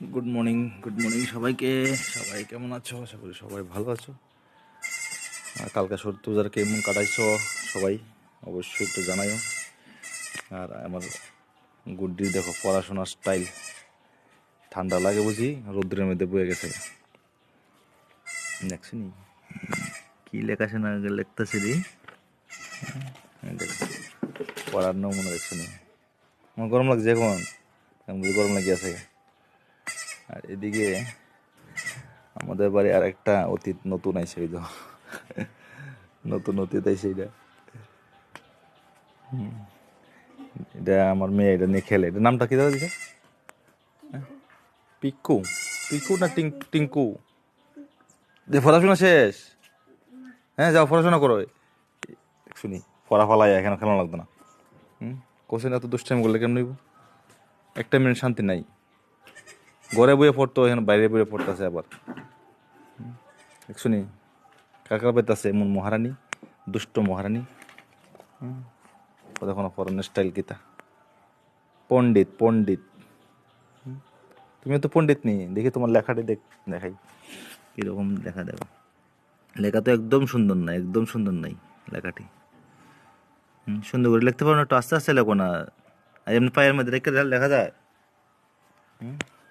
Good morning সবাইকে। সবাই কেমন আছো? আশা করি সবাই ভালো আছো। আর কালকে সত্যি পূজার কেমন কাটাইছো সবাই অবশ্যই একটু জানাইও। আর আমার গুড্ডি দেখো পড়াশোনার স্টাইল, ঠান্ডা লাগে বুঝি, রৌদ্রের মধ্যে বয়ে গেছে। দেখছি নি কি লেখাশোনা লিখতেছে রে, পড়ার নমুনা দেখছি নি। আমার গরম লাগছে এখন, গরম লাগিয়ে আছে। আর এদিকে আমাদের বাড়ি আর একটা অতীত নতুন আইছে, ওই তো নতুন অতীত আইছে। এটা আমার মেয়ে, এটা নিয়ে খেলে। এটা নামটা কি দাদা দিছে? পিকু। পিকু না টিঙ্কু? যে পড়াশোনা শেষ? হ্যাঁ যাও পড়াশোনা করো। শুনি পড়া ফালাই এখানে খেলা লাগতো না। কোশ্চেন এত দুষ্টাইম করলে কেমন নিব? একটা মিনিট শান্তি নাই। ঘরে বইয়ে পড়তো, এখানে বাইরে বইয়ে পড়তেছে আবার। শুনি কাকার পেতাছে এমন মহারানী, দুষ্ট মহারানী। দেখো না পড়ানোর স্টাইল কিতা, পণ্ডিত পণ্ডিত। তুমিও তো পণ্ডিত নি, দেখি তোমার লেখাটি দেখাই কিরকম লেখা। দেখো লেখা তো একদম সুন্দর নাই, একদম সুন্দর নাই লেখাটি। সুন্দর করে লিখতে পারো না? একটু আস্তে আস্তে লেখো না। আর এমনি পায়ের মধ্যে রেখে লেখা যায়?